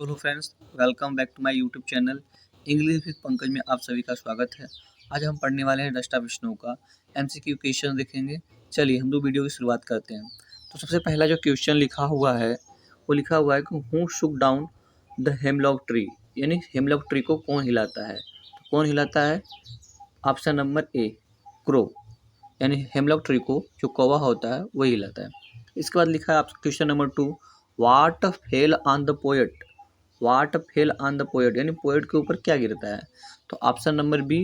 Hello friends, welcome back to my YouTube channel English with Pankaj में आप सभी का स्वागत है। आज हम पढ़ने वाले हैं डस्टा विष्णु का एमसीक्यू क्वेश्चन देखेंगे। चलिए हम लोग वीडियो की शुरुआत करते हैं। तो सबसे पहला जो क्वेश्चन लिखा हुआ है वो लिखा हुआ है कि who Shuk down the hemlock tree, यानी हेमलॉक ट्री को कौन हिलाता है। तो कौन हिलाता है? ऑप्शन नंबर ए, क्रो, यानी हेमलॉक ट्री को जो कौवा होता है वही हिलाता है। इसके बाद लिखा है question number 2, what fell on the poet, what fell on the poet, यानी पोएट के ऊपर क्या गिरता है। तो option number B,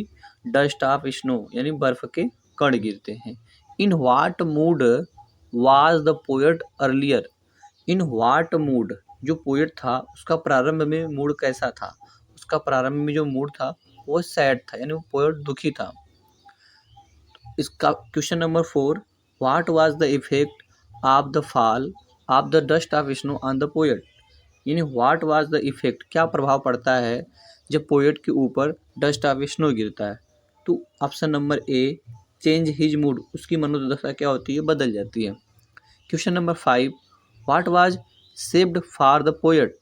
dust of snow, यानी बर्फ के कण गिरते हैं। In what mood was the poet earlier, in what mood, जो पोएट था उसका प्रारंभ में मूड कैसा था। उसका प्रारंभ में जो मूड था वो सैड था, यानी वो पोएट दुखी था। इसका question number 4, what was the effect of the fall of the dust of snow on the poet, यानी व्हाट वाज द इफेक्ट, क्या प्रभाव पड़ता है जब पोएट के ऊपर डस्ट ऑफ स्नो गिरता है। तो option number A, change his mood, उसकी मनोदशा क्या होती है, बदल जाती है। Question number 5, what was saved for the poet,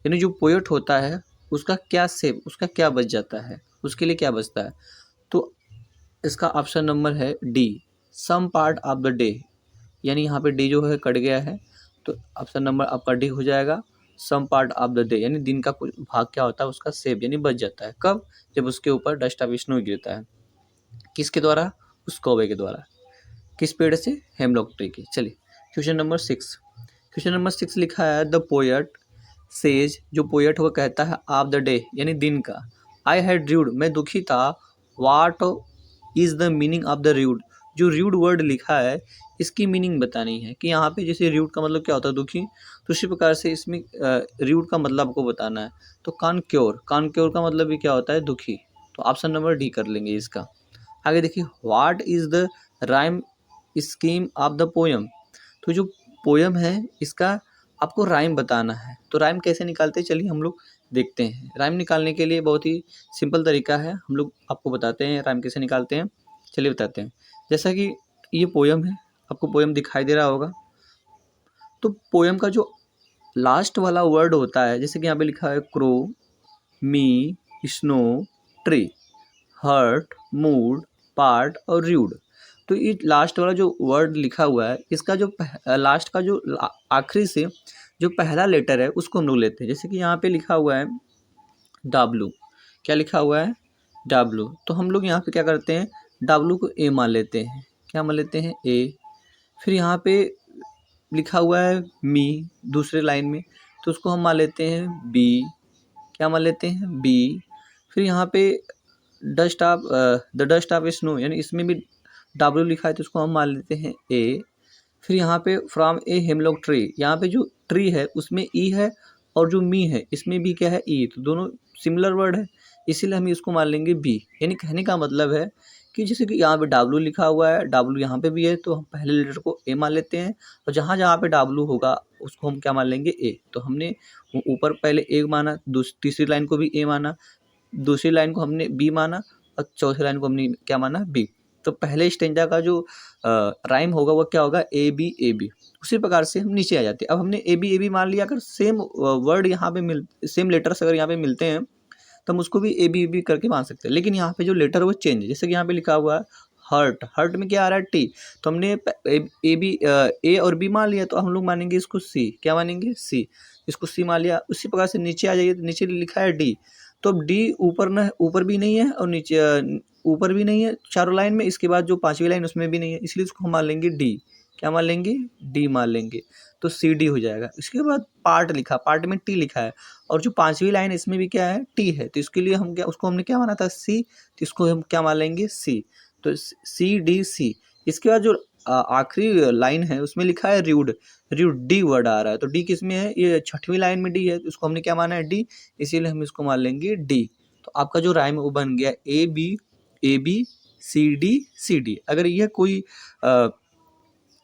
यानी जो पोएट होता है उसका क्या सेव, उसका क्या बच जाता है, उसके लिए क्या बचता है। तो इसका ऑप्शन नंबर है D, some part of the day, यानी यहाँ पे डे जो है कट गया है तो ऑप्शन नंबर आपका डी हो जाएगा। Some part of the day, यानी दिन का कुछ भाग क्या होता है उसका सेव, यानी बच जाता है। कब? जब उसके ऊपर डस्ट ऑफ स्नो गिरता है। किसके द्वारा? उस कौवे के द्वारा। किस पेड़ से? हेमलॉक ट्री के। चलिए क्वेश्चन नंबर 6, क्वेश्चन नंबर 6 लिखा है द पोएट सेज, जो पोएट वो कहता है ऑफ द डे, यानी दिन का। आई हैड ड्यूड, मैं दुखी था। What is the meaning of the rude, जो र्यूड वर्ड लिखा है इसकी मीनिंग बतानी है कि यहाँ पे जैसे र्यूड का मतलब क्या होता है, दुखी, तो उसी प्रकार से इसमें र्यूड का मतलब आपको बताना है। तो कॉनक्योर, कॉनक्योर का मतलब भी क्या होता है, दुखी। तो ऑप्शन नंबर डी कर लेंगे इसका। आगे देखिए, what is the rhyme scheme of the poem, तो जो पोयम है इसका आपको राइम बताना है। तो राइम कैसे निकालते हैं, चलिए हम लोग देखते हैं। राइम निकालने के लिए बहुत ही सिंपल तरीका है, हम लोग आपको बताते हैं राइम कैसे निकालते हैं। चलिए बताते हैं। जैसा कि ये पोयम है, आपको पोयम दिखाई दे रहा होगा। तो पोयम का जो लास्ट वाला वर्ड होता है, जैसे कि यहाँ पे लिखा है crow, me, snow, tree, hurt, mood, part और र्यूड। तो ये लास्ट वाला जो वर्ड लिखा हुआ है इसका जो लास्ट का जो आखिरी से जो पहला लेटर है उसको हम लोग लेते हैं। जैसे कि यहाँ पे लिखा हुआ है डब्लू, क्या लिखा हुआ है, डब्लू, तो हम लोग यहाँ पे क्या करते हैं, डब्लू को ए मान लेते हैं। क्या मान लेते हैं, ए। फिर यहाँ पे लिखा हुआ है मी दूसरे लाइन में, तो उसको हम मान लेते हैं बी। क्या मान लेते हैं, बी। फिर यहाँ पे dust of the dust of snow, यानी इसमें भी डब्ल्यू लिखा है तो उसको हम मान लेते हैं ए। फिर यहाँ पे फ्रॉम ए हेमलॉक ट्री, यहाँ पे जो ट्री है उसमें ई है और जो मी है इसमें भी क्या है, ई, तो दोनों सिमिलर वर्ड है, इसीलिए हम इसको मान लेंगे बी। यानी कहने का मतलब है कि जैसे कि यहाँ पे डब्ल्यू लिखा हुआ है, डब्ल्यू यहाँ पे भी है, तो हम पहले लेटर को ए मान लेते हैं और जहाँ जहाँ पे डब्ल्यू होगा उसको हम क्या मान लेंगे, ए। तो हमने ऊपर पहले ए माना, तीसरी लाइन को भी ए माना, दूसरी लाइन को हमने बी माना और चौथी लाइन को हमने क्या माना, बी। तो पहले स्टेंजा का जो राइम होगा वो क्या होगा, ए बी ए बी। उसी प्रकार से हम नीचे आ जाते हैं। अब हमने ए बी मान लिया, अगर सेम वर्ड यहाँ पे सेम लेटर्स अगर यहाँ पे मिलते हैं तो हम उसको भी ए बी करके मान सकते हैं। लेकिन यहाँ पे जो लेटर है वो चेंज है। जैसे कि यहाँ पे लिखा हुआ है हर्ट, हर्ट में क्या आ रहा है, टी, तो हमने ए और बी मान लिया, तो हम लोग मानेंगे इसको सी। क्या मानेंगे, सी। इसको सी मान लिया। उसी प्रकार से नीचे आ जाइए, तो नीचे लिखा है डी, तो अब डी ऊपर न, ऊपर भी नहीं है और नीचे ऊपर भी नहीं है चारों लाइन में, इसके बाद जो पांचवी लाइन उसमें भी नहीं है, इसलिए इसको हम मान लेंगे डी। क्या मान लेंगे, डी मान लेंगे, तो सी डी हो जाएगा। इसके बाद पार्ट लिखा, पार्ट में टी लिखा है और जो पांचवी लाइन इसमें भी क्या है, टी है, तो इसके लिए हम क्या, उसको हमने क्या माना था, सी, तो इसको हम क्या मान लेंगे, सी। तो सी डी सी। इसके बाद जो आखिरी लाइन है उसमें लिखा है र्यूड, र्यूड डी वर्ड आ रहा है, तो डी किस में है, ये छठवीं लाइन में डी है, तो इसको हमने क्या माना है, डी, इसीलिए हम इसको मान लेंगे डी। तो आपका जो राइम है वो बन गया ए बी सी डी। अगर यह कोई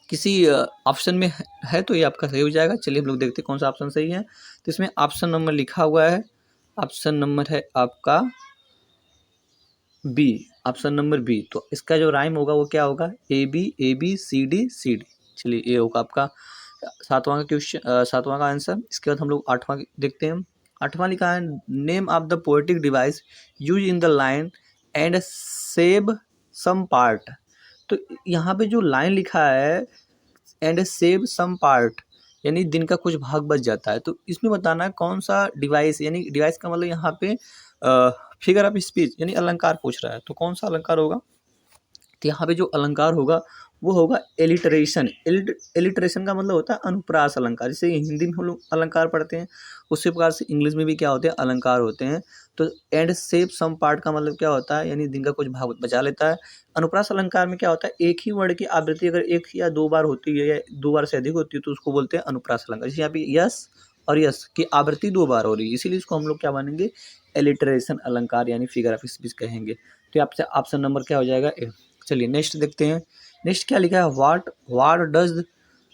किसी ऑप्शन में है तो ये आपका सही हो जाएगा। चलिए हम लोग देखते हैं कौन सा ऑप्शन सही है। तो इसमें ऑप्शन नंबर लिखा हुआ है, ऑप्शन नंबर है आपका बी, ऑप्शन नंबर बी। तो इसका जो राइम होगा वो क्या होगा, A B C D C D. चलिए ये होगा आपका सातवां का क्वेश्चन, सातवां का आंसर। इसके बाद हम लोग आठवां देखते हैं। 8वां लिखा है name of the poetic device use in the line and save some part. तो यहाँ पे जो लाइन लिखा है एंड सेव सम पार्ट यानी दिन का कुछ भाग बच जाता है, तो इसमें बताना है कौन सा डिवाइस, यानी डिवाइस का मतलब यहाँ पे फिगर ऑफ स्पीच यानी अलंकार पूछ रहा है, तो कौन सा अलंकार होगा। तो यहाँ पे जो अलंकार होगा वो होगा एलिटरेशन। एलिटरेशन का मतलब होता है अनुप्रास अलंकार, जैसे हिंदी में हम लोग अलंकार पढ़ते हैं उसी प्रकार से इंग्लिश में भी क्या होते हैं, अलंकार होते हैं। तो एंड सेव सम पार्ट का मतलब क्या होता है, यानी दिन का कुछ भाग बचा लेता है। अनुप्रास अलंकार में क्या होता है, एक ही वर्ड की आवृत्ति अगर एक या दो बार होती है या दो बार से अधिक होती है तो उसको बोलते हैं अनुप्रास अलंकार। जैसे यहाँ पे यस और यस की आवृत्ति दो बार हो रही है, इसीलिए इसको हम लोग क्या मानेंगे, एलिटरेशन अलंकार यानी फिगर ऑफ स्पीच कहेंगे। तो आपसे ऑप्शन नंबर क्या हो जाएगा, ए। चलिए नेक्स्ट देखते हैं। नेक्स्ट क्या लिखा है, what does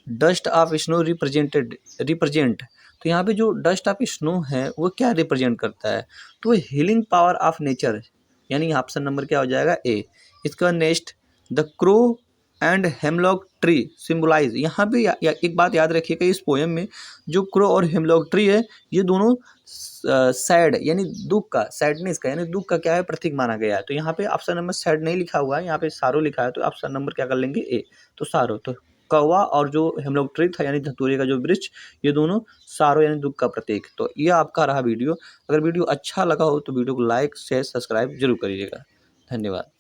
dust of snow represent. तो यहाँ पे जो डस्ट ऑफ स्नो है वो क्या रिप्रेजेंट करता है, तो वो हीलिंग पावर ऑफ नेचर, यानी ऑप्शन नंबर क्या हो जाएगा, ए। इसके बाद next the crow and hemlock tree symbolise. यहाँ पे एक बात याद रखिएगा, इस पोएम में जो क्रो और हेमलॉक ट्री है ये दोनों सैड यानी दुख का, सैडनेस का यानी दुख का क्या है, प्रतीक माना गया है। तो यहाँ पे ऑप्शन नंबर सैड नहीं लिखा हुआ है, यहाँ पे सारो लिखा है, तो ऑप्शन नंबर क्या कर लेंगे, ए। तो सारो, तो कौवा और जो हेमलॉक ट्री था यानी धतूरे का जो वृक्ष, ये दोनों सारो यानी दुख का प्रतीक। तो ये आपका रहा वीडियो। अगर वीडियो अच्छा लगा हो तो वीडियो को लाइक शेयर सब्सक्राइब जरूर करिएगा। धन्यवाद।